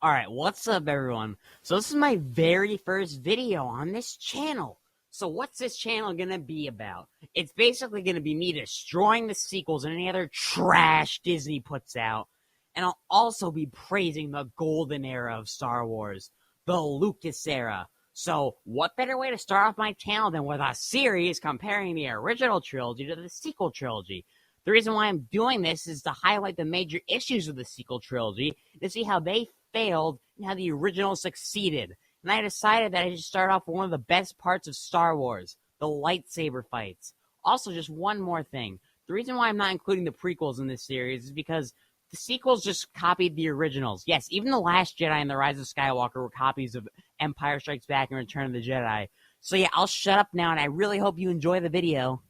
Alright, what's up everyone? So this is my very first video on this channel. So what's this channel gonna be about? It's basically gonna be me destroying the sequels and any other trash Disney puts out. And I'll also be praising the golden era of Star Wars, the Lucas era. So what better way to start off my channel than with a series comparing the original trilogy to the sequel trilogy? The reason why I'm doing this is to highlight the major issues of the sequel trilogy, to see how they failed and how the original succeeded. And I decided that I should start off with one of the best parts of Star Wars, the lightsaber fights. Also, just one more thing. The reason why I'm not including the prequels in this series is because the sequels just copied the originals. Yes, even The Last Jedi and The Rise of Skywalker were copies of Empire Strikes Back and Return of the Jedi. So yeah, I'll shut up now, and I really hope you enjoy the video.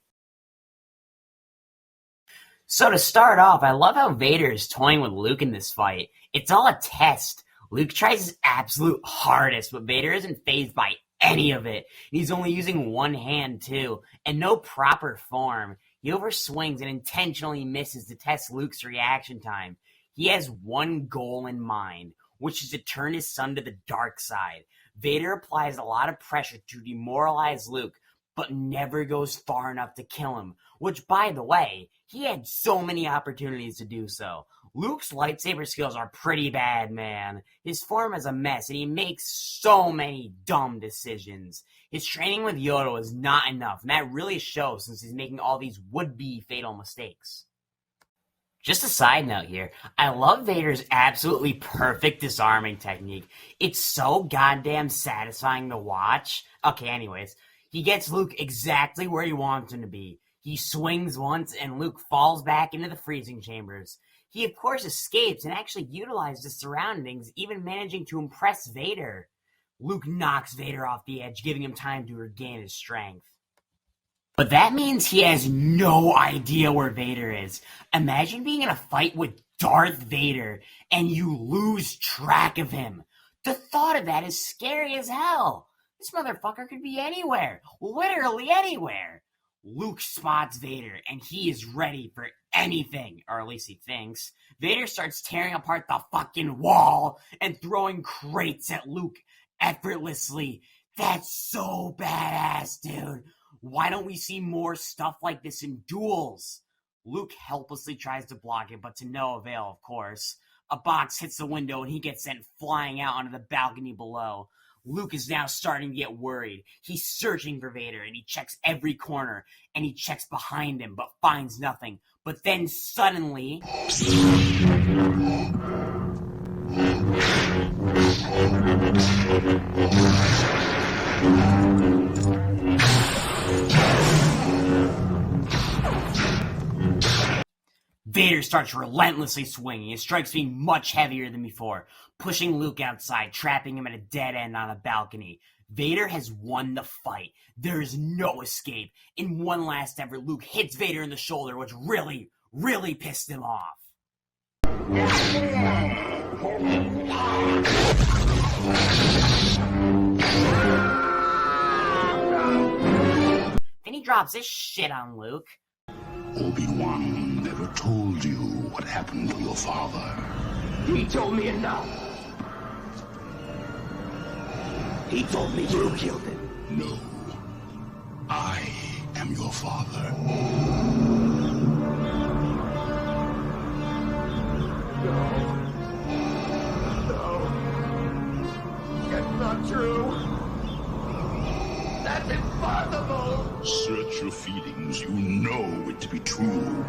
So to start off, I love how Vader is toying with Luke in this fight. It's all a test. Luke tries his absolute hardest, but Vader isn't fazed by any of it. He's only using one hand, too, and no proper form. He overswings and intentionally misses to test Luke's reaction time. He has one goal in mind, which is to turn his son to the dark side. Vader applies a lot of pressure to demoralize Luke, but never goes far enough to kill him, which, by the way, he had so many opportunities to do so. Luke's lightsaber skills are pretty bad, man. His form is a mess, and he makes so many dumb decisions. His training with Yoda is not enough, and that really shows since he's making all these would-be fatal mistakes. Just a side note here, I love Vader's absolutely perfect disarming technique. It's so goddamn satisfying to watch. Okay, anyways, he gets Luke exactly where he wants him to be. He swings once, and Luke falls back into the freezing chambers. He, of course, escapes and actually utilizes his surroundings, even managing to impress Vader. Luke knocks Vader off the edge, giving him time to regain his strength. But that means he has no idea where Vader is. Imagine being in a fight with Darth Vader, and you lose track of him. The thought of that is scary as hell. This motherfucker could be anywhere, literally anywhere. Luke spots Vader, and he is ready for anything, or at least he thinks. Vader starts tearing apart the fucking wall and throwing crates at Luke effortlessly. That's so badass, dude. Why don't we see more stuff like this in Duels? Luke helplessly tries to block it, but to no avail, of course. A box hits the window, and he gets sent flying out onto the balcony below. Luke is now starting to get worried. He's searching for Vader, and he checks every corner, and he checks behind him, but finds nothing. But then suddenly... Vader starts relentlessly swinging, his strikes being much heavier than before, pushing Luke outside, trapping him at a dead end on a balcony. Vader has won the fight. There is no escape. In one last effort, Luke hits Vader in the shoulder, which really, really pissed him off. Then he drops this shit on Luke. Obi-Wan never told you what happened to your father. He told me enough. He told me you killed him. No. I am your father. No. That's not true. That's impossible. Search your feelings. You know it to be true.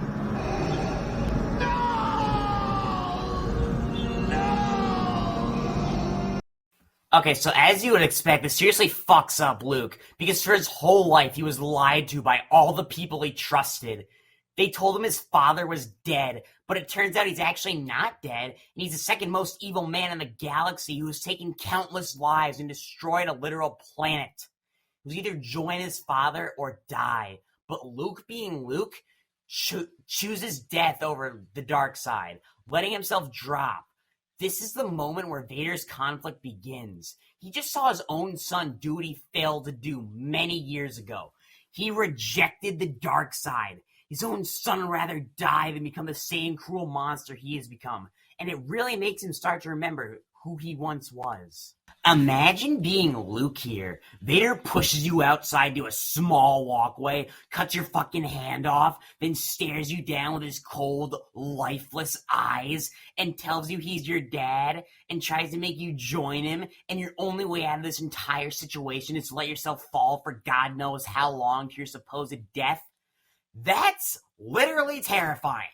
Okay, so as you would expect, this seriously fucks up Luke, because for his whole life he was lied to by all the people he trusted. They told him his father was dead, but it turns out he's actually not dead, and he's the second most evil man in the galaxy who has taken countless lives and destroyed a literal planet. He was either join his father or die, but Luke being Luke chooses death over the dark side, letting himself drop. This is the moment where Vader's conflict begins. He just saw his own son do what he failed to do many years ago. He rejected the dark side. His own son would rather die than become the same cruel monster he has become. And it really makes him start to remember who he once was. Imagine being Luke here. Vader pushes you outside to a small walkway, cuts your fucking hand off, then stares you down with his cold, lifeless eyes, and tells you he's your dad, and tries to make you join him, and your only way out of this entire situation is to let yourself fall for God knows how long to your supposed death. That's literally terrifying.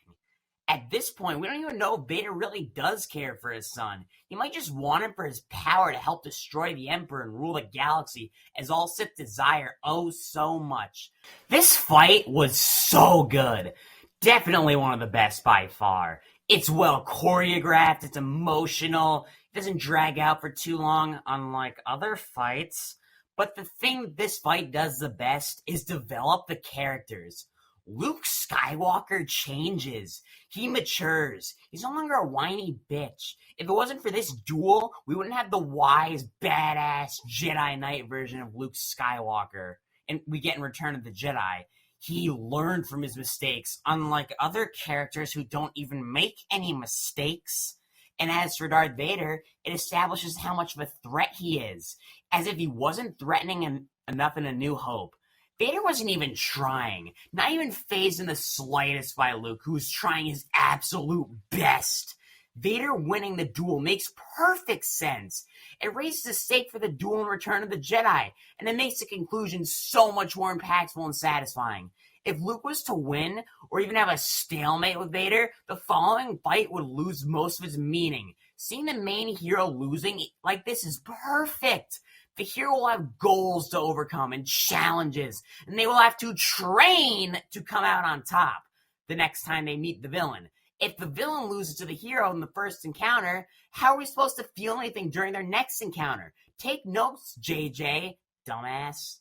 At this point, we don't even know if Vader really does care for his son. He might just want him for his power to help destroy the Emperor and rule the galaxy, as all Sith desire oh so much. This fight was so good. Definitely one of the best by far. It's well choreographed, it's emotional, it doesn't drag out for too long, unlike other fights. But the thing this fight does the best is develop the characters. Luke Skywalker changes. He matures. He's no longer a whiny bitch. If it wasn't for this duel, we wouldn't have the wise, badass Jedi Knight version of Luke Skywalker. And we get in Return of the Jedi. He learned from his mistakes, unlike other characters who don't even make any mistakes. And as for Darth Vader, it establishes how much of a threat he is, as if he wasn't threatening enough in A New Hope. Vader wasn't even trying, not even fazed in the slightest by Luke, who was trying his absolute best. Vader winning the duel makes perfect sense. It raises the stake for the duel in Return of the Jedi, and it makes the conclusion so much more impactful and satisfying. If Luke was to win, or even have a stalemate with Vader, the following fight would lose most of its meaning. Seeing the main hero losing like this is perfect. The hero will have goals to overcome and challenges, and they will have to train to come out on top the next time they meet the villain. If the villain loses to the hero in the first encounter, how are we supposed to feel anything during their next encounter? Take notes, JJ, dumbass.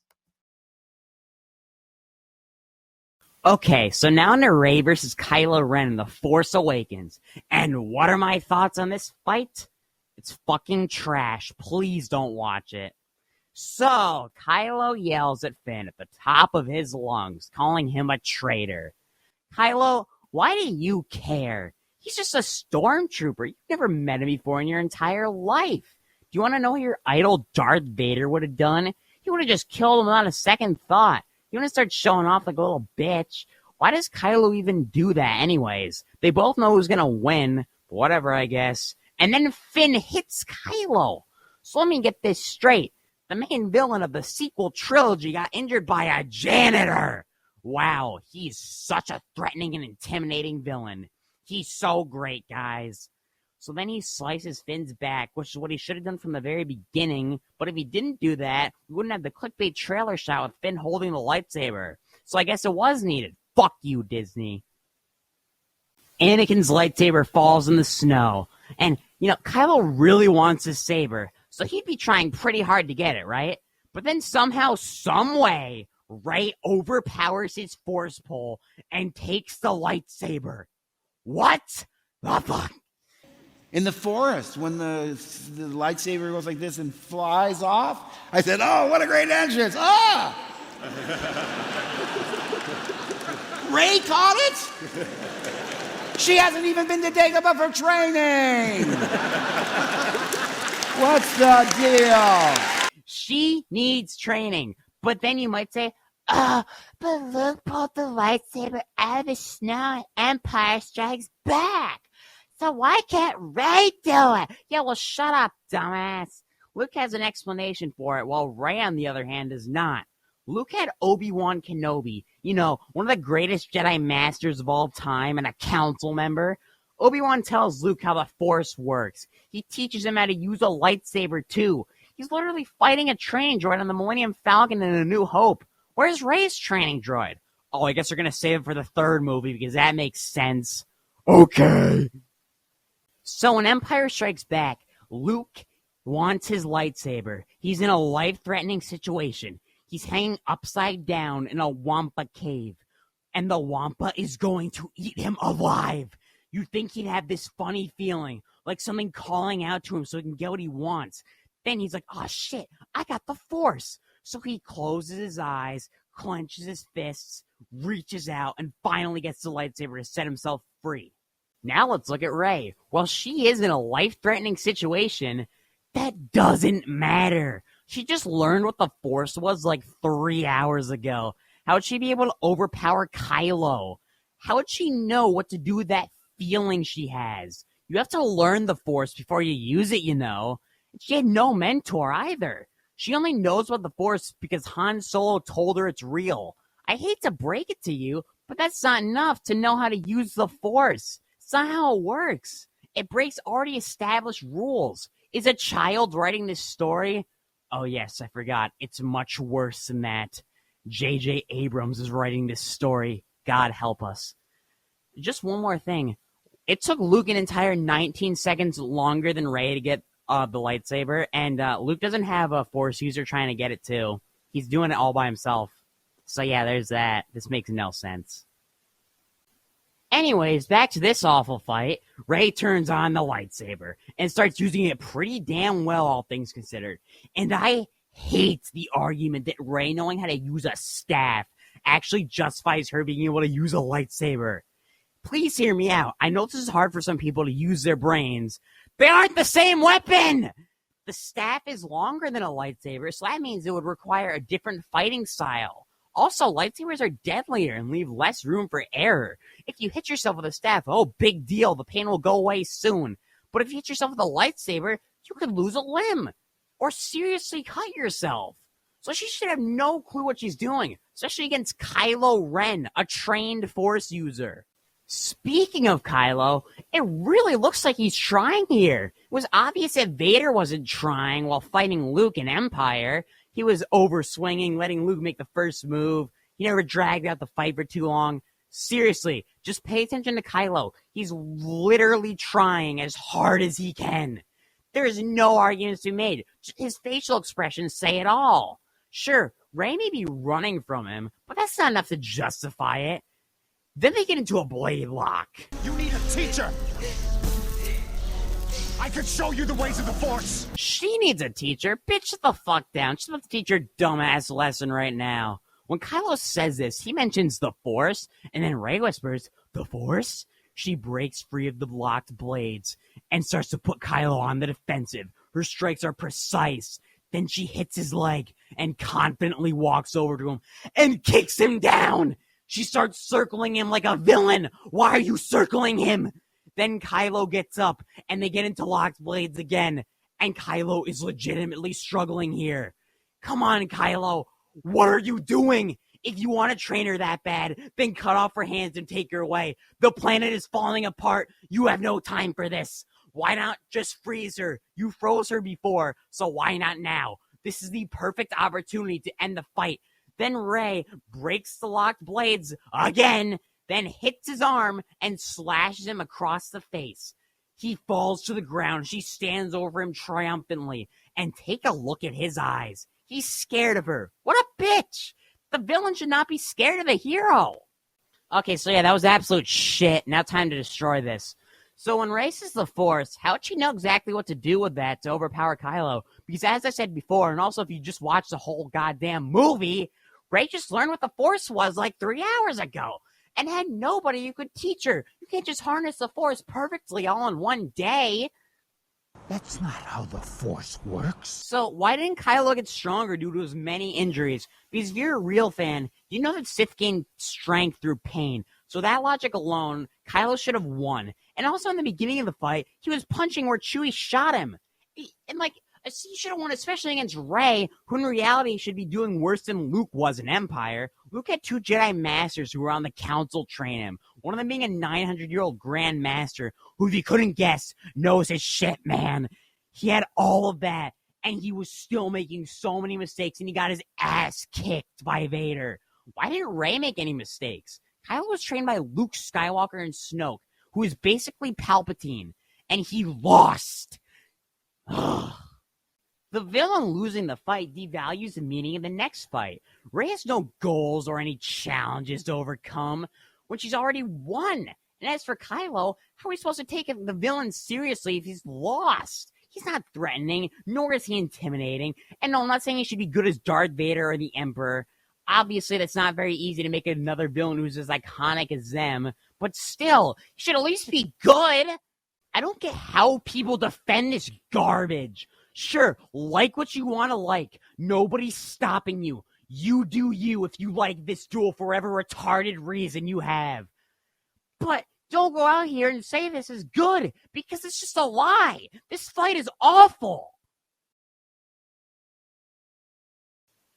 Okay, so now into Rey versus Kylo Ren in The Force Awakens. And what are my thoughts on this fight? It's fucking trash. Please don't watch it. So, Kylo yells at Finn at the top of his lungs, calling him a traitor. Kylo, why do you care? He's just a stormtrooper. You've never met him before in your entire life. Do you want to know what your idol Darth Vader would have done? He would have just killed him without a second thought. You want to start showing off like a little bitch? Why does Kylo even do that anyways? They both know who's going to win. Whatever, I guess. And then Finn hits Kylo. So let me get this straight. The main villain of the sequel trilogy got injured by a janitor. Wow, he's such a threatening and intimidating villain. He's so great, guys. So then he slices Finn's back, which is what he should have done from the very beginning. But if he didn't do that, we wouldn't have the clickbait trailer shot with Finn holding the lightsaber. So I guess it was needed. Fuck you, Disney. Anakin's lightsaber falls in the snow. And, Kylo really wants his saber. So he'd be trying pretty hard to get it, right? But then somehow, some way, Rey overpowers his force pull and takes the lightsaber. What the fuck? In the forest, when the lightsaber goes like this and flies off, I said, oh, what a great entrance. Ah! Rey caught it? She hasn't even been to Dagobah for training. What's the deal? She needs training. But then you might say, but Luke pulled the lightsaber out of the snow and Empire Strikes Back. So why can't Rey do it? Yeah, well, shut up, dumbass. Luke has an explanation for it, while Rey, on the other hand, does not. Luke had Obi-Wan Kenobi, one of the greatest Jedi Masters of all time and a council member. Obi-Wan tells Luke how the Force works. He teaches him how to use a lightsaber, too. He's literally fighting a training droid on the Millennium Falcon in A New Hope. Where's Rey's training droid? Oh, I guess they're going to save it for the third movie because that makes sense. Okay. So in Empire Strikes Back, Luke wants his lightsaber. He's in a life-threatening situation. He's hanging upside down in a Wampa cave. And the Wampa is going to eat him alive. You'd think he'd have this funny feeling, like something calling out to him so he can get what he wants. Then he's like, oh shit, I got the Force. So he closes his eyes, clenches his fists, reaches out, and finally gets the lightsaber to set himself free. Now let's look at Rey. While she is in a life-threatening situation, that doesn't matter. She just learned what the Force was like 3 hours ago. How would she be able to overpower Kylo? How would she know what to do with that feeling she has? You have to learn the Force before you use it, you know. She had no mentor either. She only knows about the Force because Han Solo told her it's real. I hate to break it to you, but that's not enough to know how to use the Force. It's not how it works. It breaks already established rules. Is a child writing this story? Oh yes, I forgot. It's much worse than that. J.J. Abrams is writing this story. God help us. Just one more thing. It took Luke an entire 19 seconds longer than Rey to get the lightsaber, and Luke doesn't have a Force user trying to get it too. He's doing it all by himself. So yeah, there's that. This makes no sense. Anyways, back to this awful fight. Rey turns on the lightsaber and starts using it pretty damn well, all things considered. And I hate the argument that Rey knowing how to use a staff actually justifies her being able to use a lightsaber. Please hear me out. I know this is hard for some people to use their brains. They aren't the same weapon! The staff is longer than a lightsaber, so that means it would require a different fighting style. Also, lightsabers are deadlier and leave less room for error. If you hit yourself with a staff, oh, big deal, the pain will go away soon. But if you hit yourself with a lightsaber, you could lose a limb. Or seriously cut yourself. So she should have no clue what she's doing, especially against Kylo Ren, a trained Force user. Speaking of Kylo, it really looks like he's trying here. It was obvious that Vader wasn't trying while fighting Luke in Empire. He was overswinging, letting Luke make the first move. He never dragged out the fight for too long. Seriously, just pay attention to Kylo. He's literally trying as hard as he can. There is no arguments to be made. His facial expressions say it all. Sure, Rey may be running from him, but that's not enough to justify it. Then they get into a blade lock. You need a teacher! I could show you the ways of the Force! She needs a teacher. Bitch, shut the fuck down. She's about to teach her dumbass lesson right now. When Kylo says this, he mentions the Force, and then Rey whispers, "The Force?" She breaks free of the locked blades and starts to put Kylo on the defensive. Her strikes are precise. Then she hits his leg and confidently walks over to him and kicks him down. She starts circling him like a villain. Why are you circling him? Then Kylo gets up and they get into locked blades again. And Kylo is legitimately struggling here. Come on, Kylo. What are you doing? If you want to train her that bad, then cut off her hands and take her away. The planet is falling apart. You have no time for this. Why not just freeze her? You froze her before, so why not now? This is the perfect opportunity to end the fight. Then Rey breaks the locked blades again, then hits his arm and slashes him across the face. He falls to the ground. She stands over him triumphantly. And take a look at his eyes. He's scared of her. What a bitch! The villain should not be scared of the hero. Okay, so yeah, that was absolute shit. Now time to destroy this. So when Rey says the Force, how would she know exactly what to do with that to overpower Kylo? Because as I said before, and also if you just watch the whole goddamn movie, Rey just learned what the Force was like 3 hours ago. And had nobody who could teach her. You can't just harness the Force perfectly all in one day. That's not how the Force works. So why didn't Kylo get stronger due to his many injuries? Because if you're a real fan, you know that Sith gain strength through pain. So that logic alone, Kylo should have won. And also in the beginning of the fight, he was punching where Chewie shot him. And he should have won, especially against Rey, who in reality should be doing worse than Luke was in Empire. Luke had 2 Jedi Masters who were on the Council train him. One of them being a 900-year-old Grand Master who, if you couldn't guess, knows his shit, man. He had all of that, and he was still making so many mistakes, and he got his ass kicked by Vader. Why didn't Rey make any mistakes? Kylo was trained by Luke Skywalker and Snoke, who is basically Palpatine, and he lost. The villain losing the fight devalues the meaning of the next fight. Rey has no goals or any challenges to overcome when she's already won. And as for Kylo, how are we supposed to take the villain seriously if he's lost? He's not threatening, nor is he intimidating. And no, I'm not saying he should be good as Darth Vader or the Emperor. Obviously, that's not very easy to make another villain who's as iconic as them, but still, he should at least be good. I don't get how people defend this garbage. Sure, like what you want to like. Nobody's stopping you. You do you if you like this duel for whatever retarded reason you have. But don't go out here and say this is good, because it's just a lie. This fight is awful.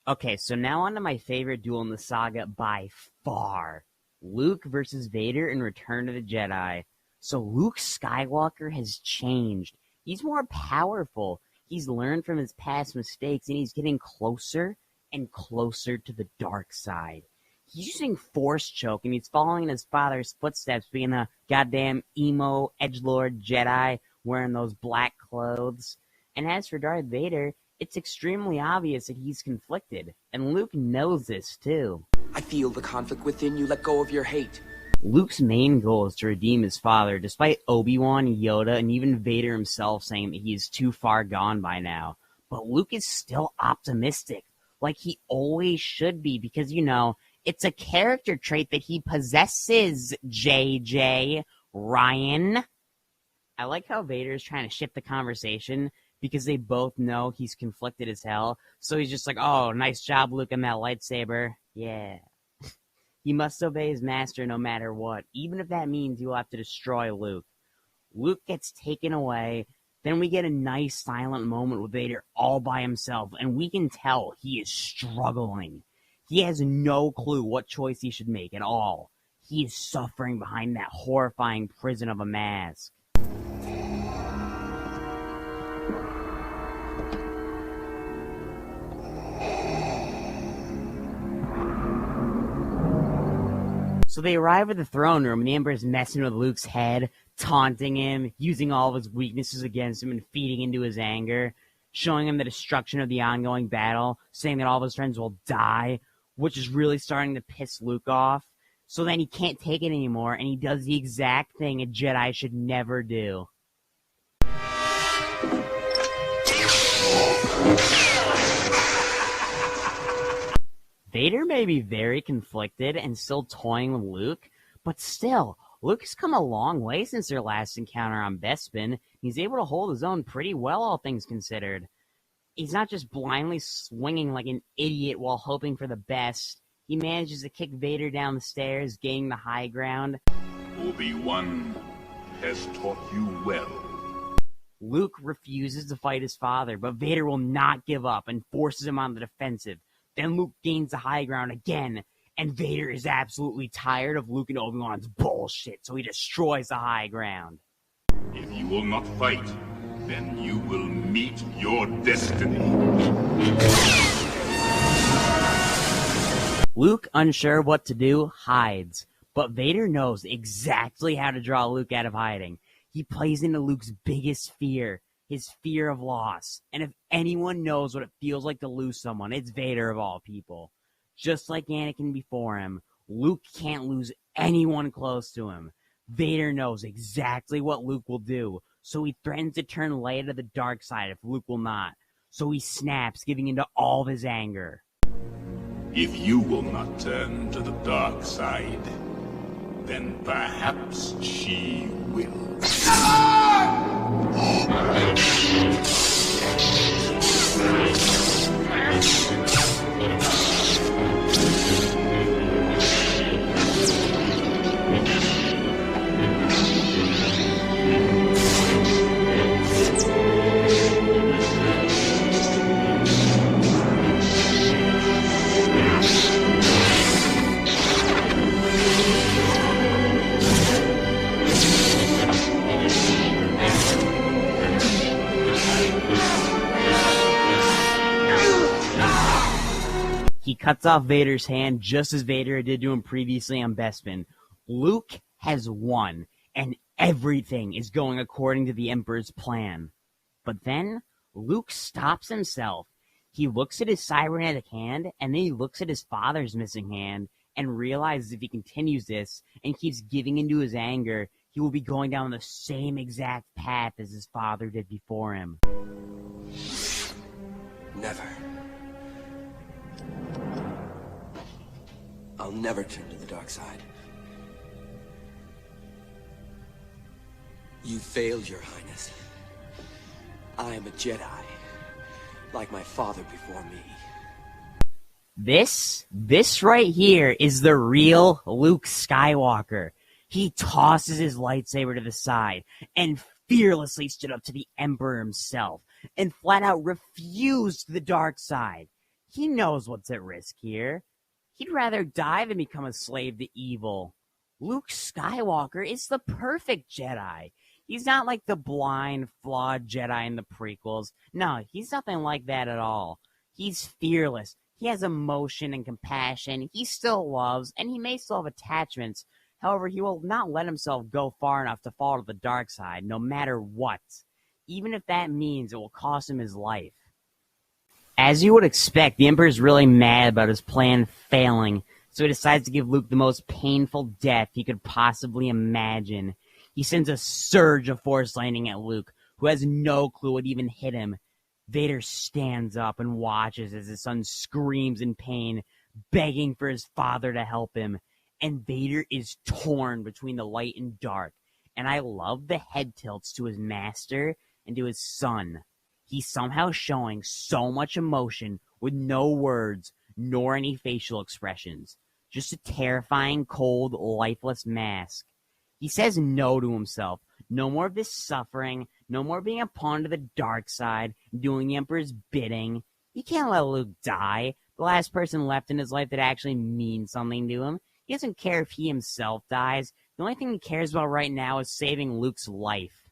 Okay, so now on to my favorite duel in the saga by far. Luke versus Vader in Return of the Jedi. So Luke Skywalker has changed. He's more powerful. He's learned from his past mistakes, and he's getting closer and closer to the dark side. He's using Force Choke, and he's following in his father's footsteps, being a goddamn emo edgelord Jedi wearing those black clothes. And as for Darth Vader, it's extremely obvious that he's conflicted, and Luke knows this too. I feel the conflict within you. Let go of your hate. Luke's main goal is to redeem his father, despite Obi-Wan, Yoda, and even Vader himself saying that he is too far gone by now. But Luke is still optimistic, like he always should be, because, you know, it's a character trait that he possesses, JJ Ryan. I like how Vader's trying to shift the conversation, because they both know he's conflicted as hell. So he's just like, oh, nice job, Luke, on that lightsaber. Yeah. He must obey his master no matter what, even if that means you'll have to destroy Luke. Luke gets taken away. Then we get a nice silent moment with Vader all by himself, and we can tell he is struggling. He has no clue what choice he should make at all. He is suffering behind that horrifying prison of a mask. So they arrive at the throne room, and the Emperor's messing with Luke's head, taunting him, using all of his weaknesses against him, and feeding into his anger, showing him the destruction of the ongoing battle, saying that all of his friends will die, which is really starting to piss Luke off. So then he can't take it anymore, and he does the exact thing a Jedi should never do. Vader may be very conflicted and still toying with Luke, but still, Luke has come a long way since their last encounter on Bespin. He's able to hold his own pretty well, all things considered. He's not just blindly swinging like an idiot while hoping for the best. He manages to kick Vader down the stairs, gaining the high ground. Obi-Wan has taught you well. Luke refuses to fight his father, but Vader will not give up and forces him on the defensive. Then Luke gains the high ground again, and Vader is absolutely tired of Luke and Obi-Wan's bullshit, so he destroys the high ground. If you will not fight, then you will meet your destiny. Luke, unsure what to do, hides, but Vader knows exactly how to draw Luke out of hiding. He plays into Luke's biggest fear, his fear of loss. And if anyone knows what it feels like to lose someone, it's Vader of all people. Just like Anakin before him, Luke can't lose anyone close to him. Vader knows exactly what Luke will do, so he threatens to turn Leia to the dark side if Luke will not. So he snaps, giving into all of his anger. If you will not turn to the dark side, then perhaps she will. He cuts off Vader's hand just as Vader did to him previously on Bespin. Luke has won, and everything is going according to the Emperor's plan. But then, Luke stops himself. He looks at his cybernetic hand, and then he looks at his father's missing hand, and realizes if he continues this and keeps giving into his anger, he will be going down the same exact path as his father did before him. Never. I'll never turn to the dark side. You failed, Your Highness. I am a Jedi, like my father before me. This right here is the real Luke Skywalker. He tosses his lightsaber to the side and fearlessly stood up to the Emperor himself and flat out refused the dark side. He knows what's at risk here. He'd rather die than become a slave to evil. Luke Skywalker is the perfect Jedi. He's not like the blind, flawed Jedi in the prequels. No, he's nothing like that at all. He's fearless. He has emotion and compassion. He still loves, and he may still have attachments. However, he will not let himself go far enough to fall to the dark side, no matter what. Even if that means it will cost him his life. As you would expect, the Emperor's really mad about his plan failing, so he decides to give Luke the most painful death he could possibly imagine. He sends a surge of Force lightning at Luke, who has no clue what even hit him. Vader stands up and watches as his son screams in pain, begging for his father to help him. And Vader is torn between the light and dark. And I love the head tilts to his master and to his son. He's somehow showing so much emotion with no words nor any facial expressions. Just a terrifying, cold, lifeless mask. He says no to himself. No more of this suffering. No more being a pawn to the dark side, doing the Emperor's bidding. He can't let Luke die. The last person left in his life that actually means something to him. He doesn't care if he himself dies. The only thing he cares about right now is saving Luke's life.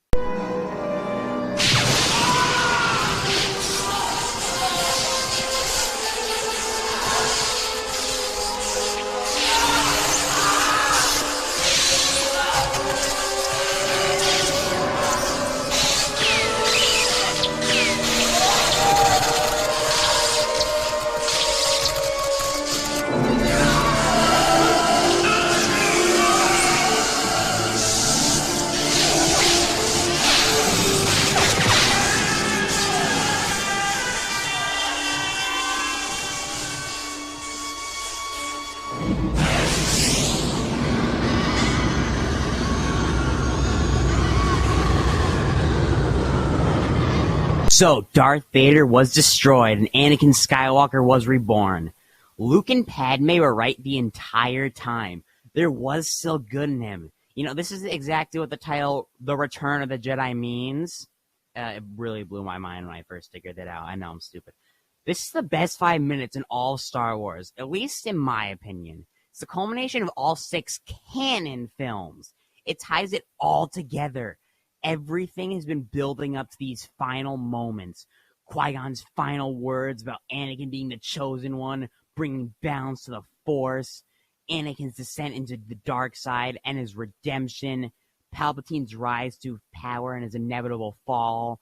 So, Darth Vader was destroyed and Anakin Skywalker was reborn. Luke and Padme were right the entire time. There was still good in him. You know, this is exactly what the title, The Return of the Jedi, means. It really blew my mind when I first figured that out. I know I'm stupid. This is the best 5 minutes in all Star Wars, at least in my opinion. It's the culmination of all 6 canon films. It ties it all together. Everything has been building up to these final moments. Qui-Gon's final words about Anakin being the chosen one, bringing balance to the Force, Anakin's descent into the dark side and his redemption, Palpatine's rise to power and his inevitable fall,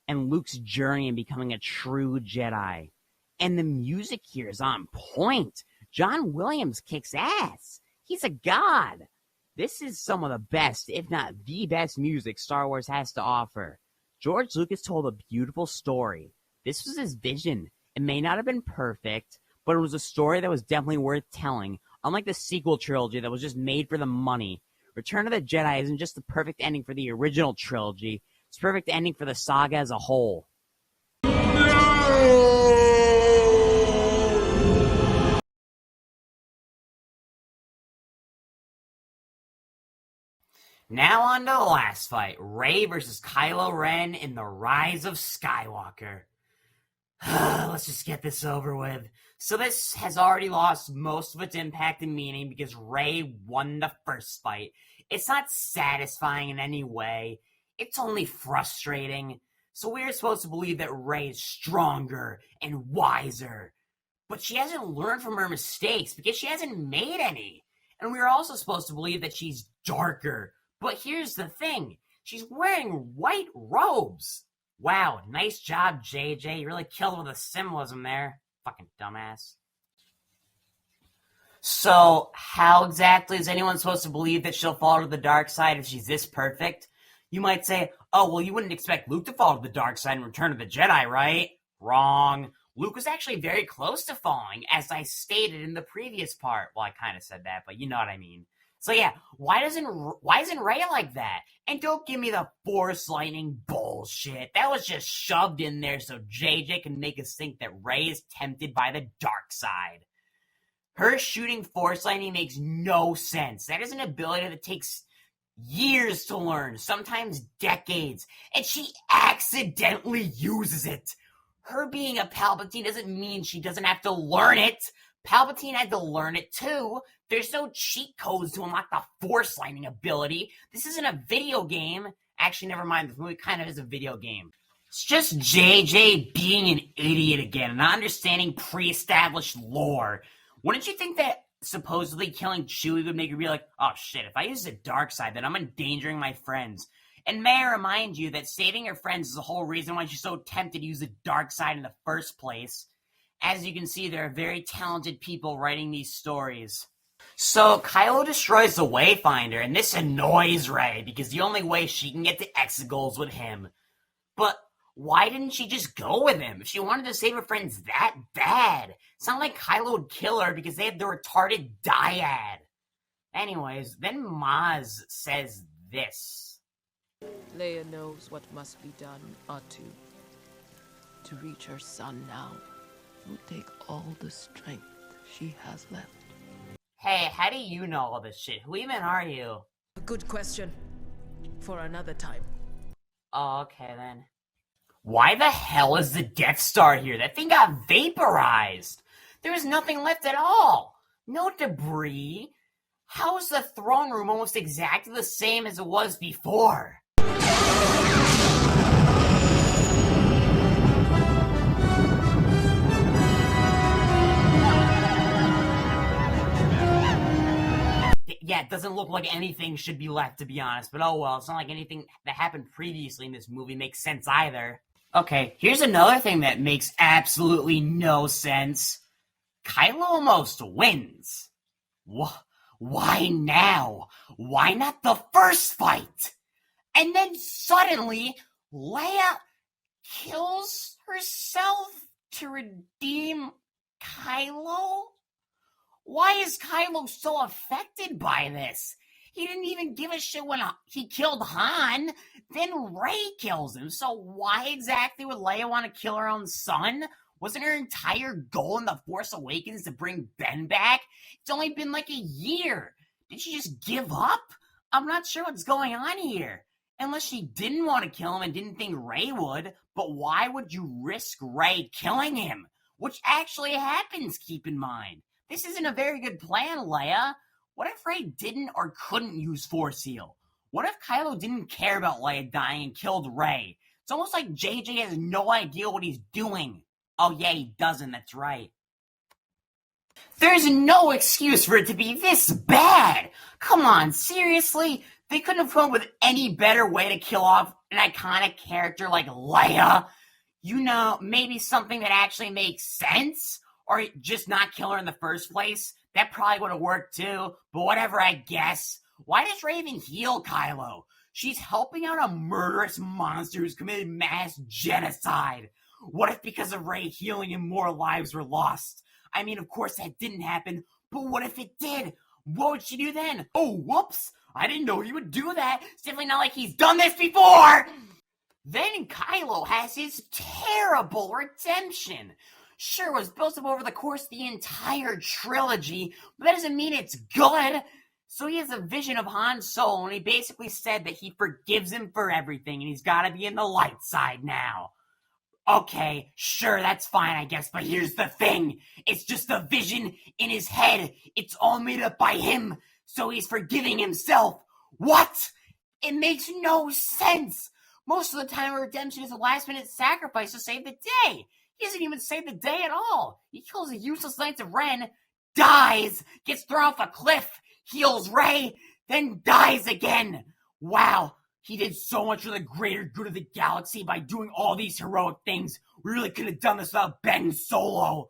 and Luke's journey in becoming a true Jedi. And the music here is on point. John Williams kicks ass. He's a god. This is some of the best, if not the best music Star Wars has to offer. George Lucas told a beautiful story. This was his vision. It may not have been perfect, but it was a story that was definitely worth telling, unlike the sequel trilogy that was just made for the money. Return of the Jedi isn't just the perfect ending for the original trilogy, it's a perfect ending for the saga as a whole. Now on to the last fight, Rey versus Kylo Ren in The Rise of Skywalker. Let's just get this over with. So this has already lost most of its impact and meaning because Rey won the first fight. It's not satisfying in any way. It's only frustrating. So we're supposed to believe that Rey is stronger and wiser. But she hasn't learned from her mistakes because she hasn't made any. And we're also supposed to believe that she's darker. But here's the thing. She's wearing white robes. Wow, nice job, JJ. You really killed with the symbolism there. Fucking dumbass. So, how exactly is anyone supposed to believe that she'll fall to the dark side if she's this perfect? You might say, oh, well, you wouldn't expect Luke to fall to the dark side in Return of the Jedi, right? Wrong. Luke was actually very close to falling, as I stated in the previous part. Well, I kind of said that, but you know what I mean. So yeah, why isn't Rey like that? And don't give me the Force lightning bullshit. That was just shoved in there so JJ can make us think that Rey is tempted by the dark side. Her shooting Force lightning makes no sense. That is an ability that takes years to learn, sometimes decades, and she accidentally uses it. Her being a Palpatine doesn't mean she doesn't have to learn it. Palpatine had to learn it too. There's no cheat codes to unlock the Force lightning ability. This isn't a video game. Actually, never mind. This movie kind of is a video game. It's just JJ being an idiot again, not understanding pre-established lore. Wouldn't you think that supposedly killing Chewie would make her be like, oh shit, if I use the dark side, then I'm endangering my friends? And may I remind you that saving her friends is the whole reason why she's so tempted to use the dark side in the first place. As you can see, there are very talented people writing these stories. So Kylo destroys the Wayfinder, and this annoys Rey, because the only way she can get to Exegol is with him. But why didn't she just go with him if she wanted to save her friends that bad? It's not like Kylo would kill her because they have the retarded dyad. Anyways, then Maz says this. Leia knows what must be done, Atu. To reach her son now will take all the strength she has left. Hey, how do you know all this shit? Who even are you? A good question. For another time. Oh, okay then. Why the hell is the Death Star here? That thing got vaporized. There is nothing left at all. No debris. How is the throne room almost exactly the same as it was before? Yeah, it doesn't look like anything should be left, to be honest. But oh well, it's not like anything that happened previously in this movie makes sense either. Okay, here's another thing that makes absolutely no sense. Kylo almost wins. Why now? Why not the first fight? And then suddenly, Leia kills herself to redeem Kylo? Why is Kylo so affected by this? He didn't even give a shit when he killed Han. Then Rey kills him. So why exactly would Leia want to kill her own son? Wasn't her entire goal in The Force Awakens to bring Ben back? It's only been like a year. Did she just give up? I'm not sure what's going on here. Unless she didn't want to kill him and didn't think Rey would. But why would you risk Rey killing him? Which actually happens, keep in mind. This isn't a very good plan, Leia. What if Rey didn't or couldn't use Force Heal? What if Kylo didn't care about Leia dying and killed Rey? It's almost like JJ has no idea what he's doing. Oh yeah, he doesn't, that's right. There's no excuse for it to be this bad. Come on, seriously? They couldn't have come up with any better way to kill off an iconic character like Leia? You know, maybe something that actually makes sense? Or just not kill her in the first place? That probably would have worked too, but whatever, I guess. Why does Rey even heal Kylo? She's helping out a murderous monster who's committed mass genocide. What if because of Rey healing him more lives were lost? I mean, of course that didn't happen, but what if it did? What would she do then? Oh, whoops! I didn't know he would do that. It's definitely not like he's done this before! Then Kylo has his terrible redemption. Sure, it was built up over the course of the entire trilogy, but that doesn't mean it's good. So he has a vision of Han Solo, and he basically said that he forgives him for everything, and he's gotta be in the light side now. Okay, sure, that's fine, I guess, but here's the thing. It's just a vision in his head. It's all made up by him, so he's forgiving himself. What? It makes no sense. Most of the time, a redemption is a last-minute sacrifice to save the day. He doesn't even save the day at all. He kills a useless Knights of Ren, dies, gets thrown off a cliff, heals Rey, then dies again. Wow, he did so much for the greater good of the galaxy by doing all these heroic things. We really could have done this without Ben Solo.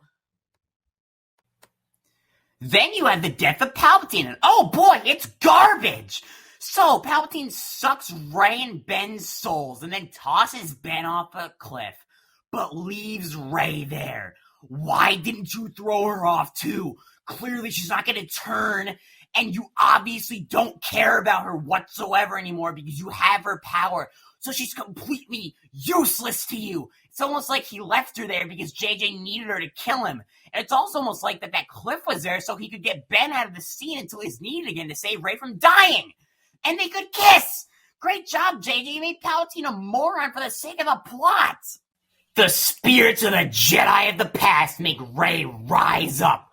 Then you have the death of Palpatine, and oh boy, it's garbage. So, Palpatine sucks Rey and Ben's souls and then tosses Ben off a cliff. but leaves Rey there. Why didn't you throw her off too? Clearly she's not going to turn, and you obviously don't care about her whatsoever anymore because you have her power. So she's completely useless to you. It's almost like he left her there because JJ needed her to kill him. And it's also almost like that cliff was there so he could get Ben out of the scene until he's needed again to save Rey from dying. And they could kiss! Great job, JJ. You made Palpatine a moron for the sake of the plot. The spirits of the Jedi of the past make Rey rise up.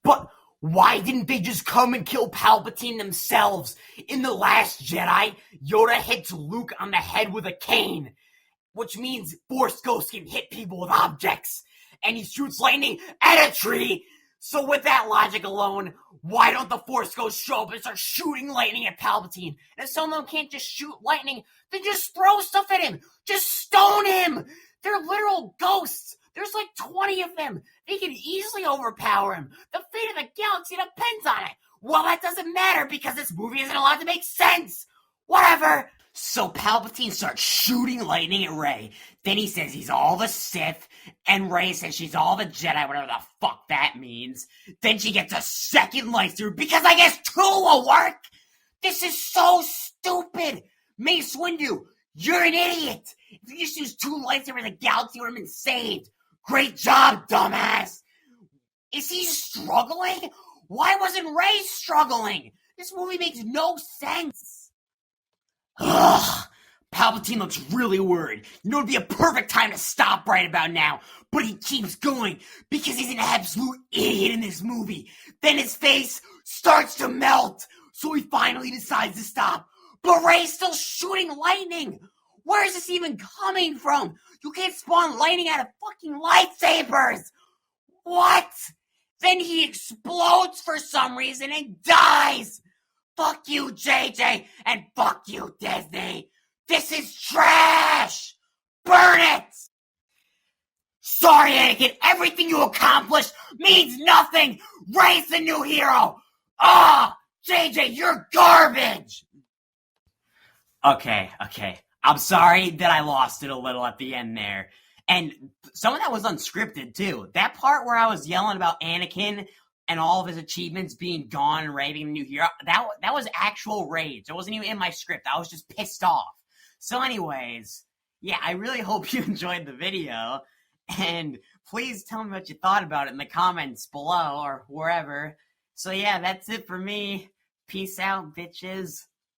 But why didn't they just come and kill Palpatine themselves? In The Last Jedi, Yoda hits Luke on the head with a cane, which means Force Ghosts can hit people with objects, and he shoots lightning at a tree. So with that logic alone, why don't the Force Ghosts show up and start shooting lightning at Palpatine? And if some of them can't just shoot lightning, then just throw stuff at him. Just stone him. They're literal ghosts. There's like 20 of them. They can easily overpower him. The fate of the galaxy depends on it. Well, that doesn't matter because this movie isn't allowed to make sense. Whatever. So Palpatine starts shooting lightning at Rey. Then he says he's all the Sith, and Rey says she's all the Jedi, whatever the fuck that means. Then she gets a second lightsaber because I guess 2 will work. This is so stupid. Mace Windu, you're an idiot. If you just used 2 lightsabers, the galaxy would have been saved. Great job, dumbass. Is he struggling? Why wasn't Rey struggling? This movie makes no sense. Ugh. Palpatine looks really worried. You know, it'd be a perfect time to stop right about now. But he keeps going because he's an absolute idiot in this movie. Then his face starts to melt. So he finally decides to stop. But Rey's still shooting lightning. Where is this even coming from? You can't spawn lightning out of fucking lightsabers. What? Then he explodes for some reason and dies. Fuck you, JJ, and fuck you, Disney. This is trash. Burn it. Sorry, Anakin. Everything you accomplished means nothing. Rey's the new hero. JJ, you're garbage. Okay. I'm sorry that I lost it a little at the end there. And some of that was unscripted, too. That part where I was yelling about Anakin and all of his achievements being gone and Rey being the new hero, that was actual rage. It wasn't even in my script. I was just pissed off. So anyways, yeah, I really hope you enjoyed the video. And please tell me what you thought about it in the comments below or wherever. So yeah, that's it for me. Peace out, bitches.